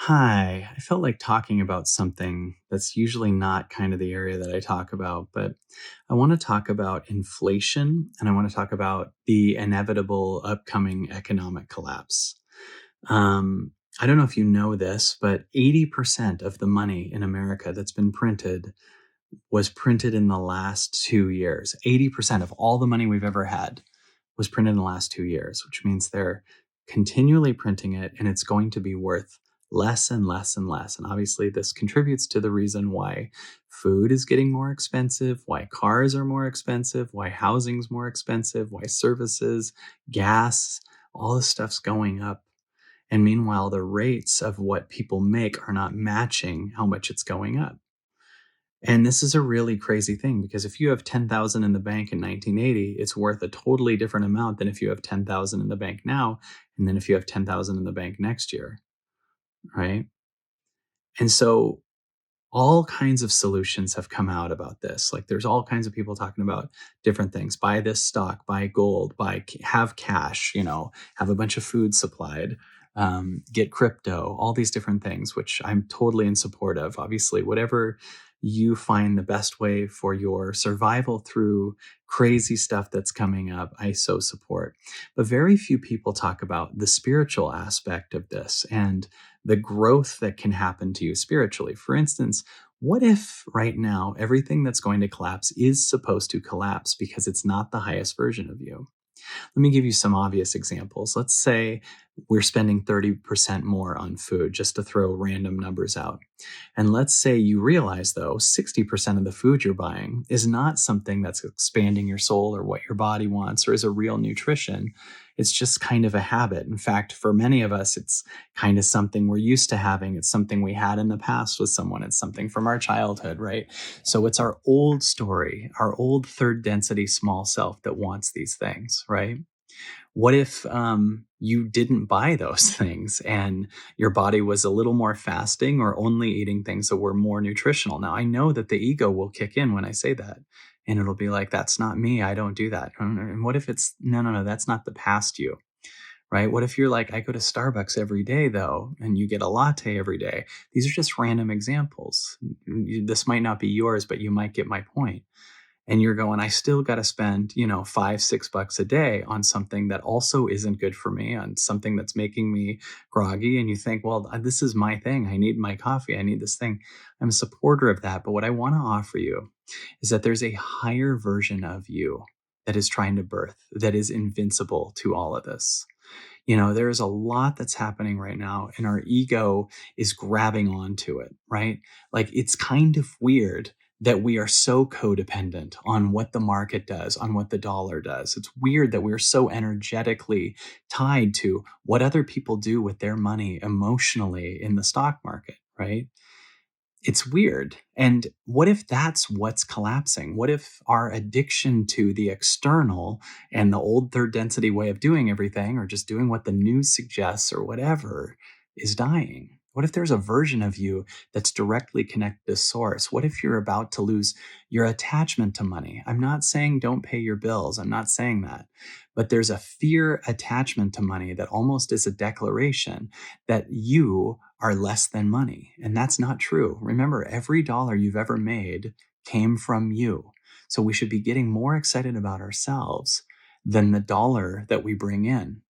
Hi, I felt like talking about something that's usually not kind of the area that I talk about, but I want to talk about inflation and I want to talk about the inevitable upcoming economic collapse. Um, I don't know if you know this, but 80% of the money in America that's been printed was printed in the last 2 years. 80% of all the money we've ever had was printed in the last 2 years, which means they're continually printing it and it's going to be worth less and less and less. And obviously, this contributes to the reason why food is getting more expensive, why cars are more expensive, why housing's more expensive, why services, gas, all this stuff's going up. And meanwhile, the rates of what people make are not matching how much it's going up. And this is a really crazy thing because if you have 10,000 in the bank in 1980, it's worth a totally different amount than if you have 10,000 in the bank now and then if you have 10,000 in the bank next year, right? And so all kinds of solutions have come out about this. Like there's all kinds of people talking about different things. Buy this stock, buy gold, have cash, have a bunch of food supplied, get crypto, all these different things, which I'm totally in support of. Obviously, whatever you find the best way for your survival through crazy stuff that's coming up, I so support. But very few people talk about the spiritual aspect of this and the growth that can happen to you spiritually. For instance, what if right now everything that's going to collapse is supposed to collapse because it's not the highest version of you? Let me give you some obvious examples. Let's say we're spending 30% more on food, just to throw random numbers out. And let's say you realize, though, 60% of the food you're buying is not something that's expanding your soul or what your body wants or is a real nutrition. It's just kind of a habit. In fact, for many of us, it's kind of something we're used to having. It's something we had in the past with someone. It's something from our childhood, right? So it's our old story, our old third density small self that wants these things, right? What if you didn't buy those things and your body was a little more fasting or only eating things that were more nutritional? Now, I know that the ego will kick in when I say that. And it'll be like, that's not me. I don't do that. And what if it's, no, no, no, that's not the past you, right? What if you're like, I go to Starbucks every day, though, and you get a latte every day? These are just random examples. This might not be yours, but you might get my point, and you're going, I still got to spend, $5, $6 a day on something that also isn't good for me, on something that's making me groggy. And you think, well, this is my thing. I need my coffee. I need this thing. I'm a supporter of that. But what I want to offer you is that there's a higher version of you that is trying to birth, that is invincible to all of this. There is a lot that's happening right now, and our ego is grabbing onto it, right? Like it's kind of weird that we are so codependent on what the market does, on what the dollar does. It's weird that we're so energetically tied to what other people do with their money emotionally in the stock market, right? It's weird. And what if that's what's collapsing? What if our addiction to the external and the old third density way of doing everything, or just doing what the news suggests or whatever, is dying? What if there's a version of you that's directly connected to source? What if you're about to lose your attachment to money? I'm not saying don't pay your bills. I'm not saying that. But there's a fear attachment to money that almost is a declaration that you are less than money. And that's not true. Remember, every dollar you've ever made came from you. So we should be getting more excited about ourselves than the dollar that we bring in,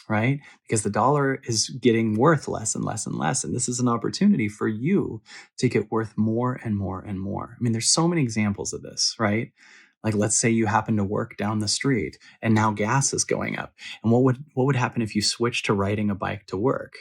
right? Because the dollar is getting worth less and less and less. And this is an opportunity for you to get worth more and more and more. I mean, there's so many examples of this, right? Like, let's say you happen to work down the street and now gas is going up. And what would happen if you switched to riding a bike to work?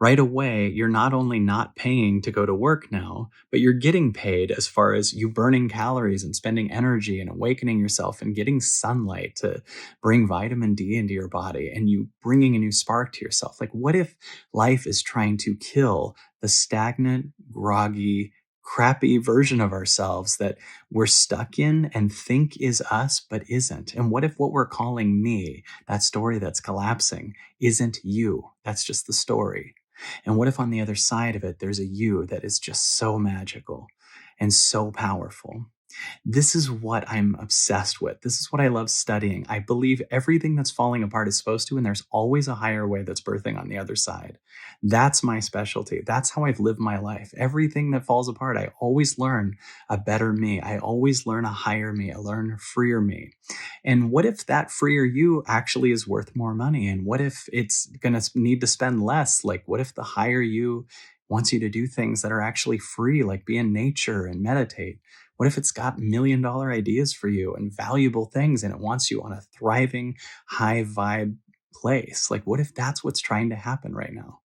Right away, you're not only not paying to go to work now, but you're getting paid as far as you burning calories and spending energy and awakening yourself and getting sunlight to bring vitamin D into your body and you bringing a new spark to yourself. Like, what if life is trying to kill the stagnant, groggy, crappy version of ourselves that we're stuck in and think is us, but isn't? And what if what we're calling me, that story that's collapsing, isn't you? That's just the story. And what if on the other side of it, there's a you that is just so magical and so powerful? This is what I'm obsessed with. This is what I love studying. I believe everything that's falling apart is supposed to, and there's always a higher way that's birthing on the other side. That's my specialty. That's how I've lived my life. Everything that falls apart, I always learn a better me. I always learn a higher me. I learn a freer me. And what if that freer you actually is worth more money? And what if it's going to need to spend less? Like, what if the higher you wants you to do things that are actually free, like be in nature and meditate? What if it's got $1 million ideas for you and valuable things and it wants you on a thriving, high vibe place? Like, what if that's what's trying to happen right now?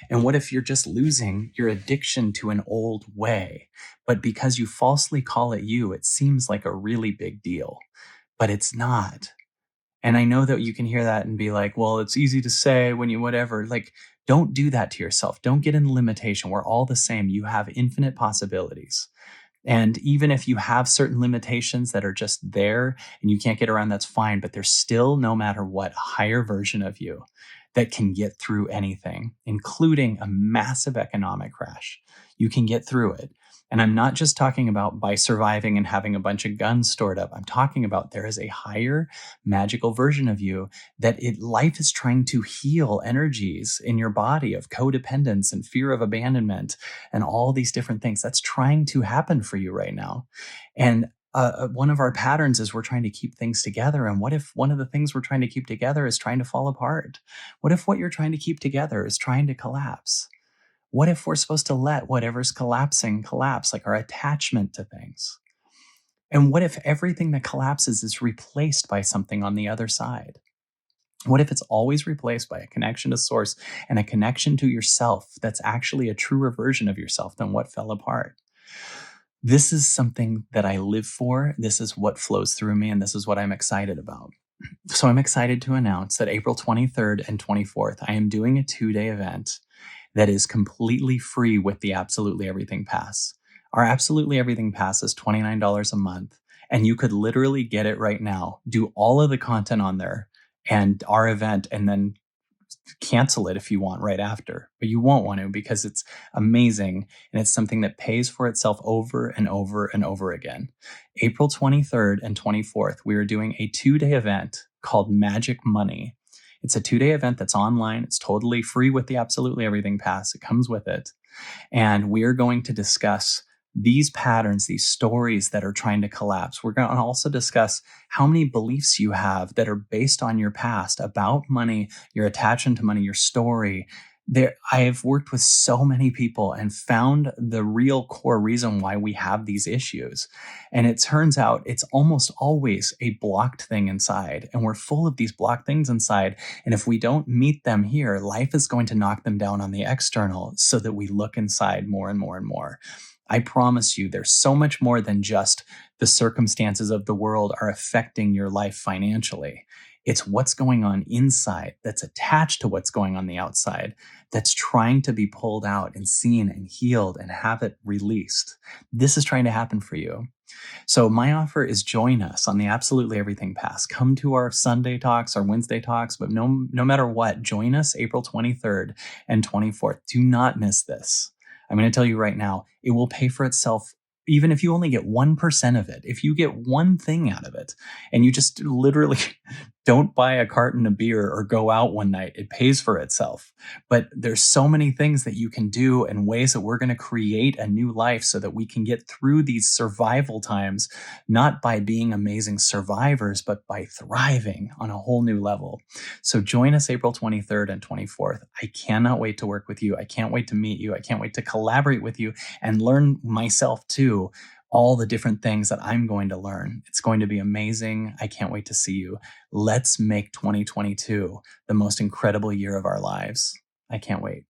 And what if you're just losing your addiction to an old way, but because you falsely call it you, it seems like a really big deal, but it's not. And I know that you can hear that and be like, well, it's easy to say when you whatever. Like, don't do that to yourself. Don't get in limitation. We're all the same. You have infinite possibilities. And even if you have certain limitations that are just there and you can't get around, that's fine. But there's still, no matter what, a higher version of you that can get through anything, including a massive economic crash. You can get through it. And I'm not just talking about by surviving and having a bunch of guns stored up. I'm talking about there is a higher magical version of you life is trying to heal energies in your body of codependence and fear of abandonment and all these different things. That's trying to happen for you right now. And one of our patterns is we're trying to keep things together. And what if one of the things we're trying to keep together is trying to fall apart? What if what you're trying to keep together is trying to collapse? What if we're supposed to let whatever's collapsing collapse, like our attachment to things? And what if everything that collapses is replaced by something on the other side? What if it's always replaced by a connection to source and a connection to yourself that's actually a truer version of yourself than what fell apart? This is something that I live for. This is what flows through me, and this is what I'm excited about. So I'm excited to announce that April 23rd and 24th, I am doing a 2-day event that is completely free with the Absolutely Everything Pass. Our Absolutely Everything Pass is $29 a month, and you could literally get it right now, do all of the content on there and our event, and then cancel it if you want right after. But you won't want to because it's amazing and it's something that pays for itself over and over and over again. April 23rd and 24th, we are doing a 2-day event called Magic Money. It's a 2-day event that's online. It's totally free with the Absolutely Everything Pass. It comes with it. And we are going to discuss these patterns, these stories that are trying to collapse. We're going to also discuss how many beliefs you have that are based on your past about money, your attachment to money, your story. I have worked with so many people and found the real core reason why we have these issues. And it turns out it's almost always a blocked thing inside. And we're full of these blocked things inside. And if we don't meet them here, life is going to knock them down on the external so that we look inside more and more and more. I promise you, there's so much more than just the circumstances of the world are affecting your life financially. It's what's going on inside that's attached to what's going on the outside that's trying to be pulled out and seen and healed and have it released. This is trying to happen for you. So my offer is join us on the Absolutely Everything Pass. Come to our Sunday talks, our Wednesday talks, but no matter what, join us April 23rd and 24th. Do not miss this. I'm going to tell you right now, it will pay for itself. Even if you only get 1% of it, if you get one thing out of it and you just literally don't buy a carton of beer or go out one night, it pays for itself. But there's so many things that you can do and ways that we're going to create a new life so that we can get through these survival times, not by being amazing survivors, but by thriving on a whole new level. So join us April 23rd and 24th. I cannot wait to work with you. I can't wait to meet you. I can't wait to collaborate with you and learn myself too, all the different things that I'm going to learn. It's going to be amazing. I can't wait to see you. Let's make 2022 the most incredible year of our lives. I can't wait.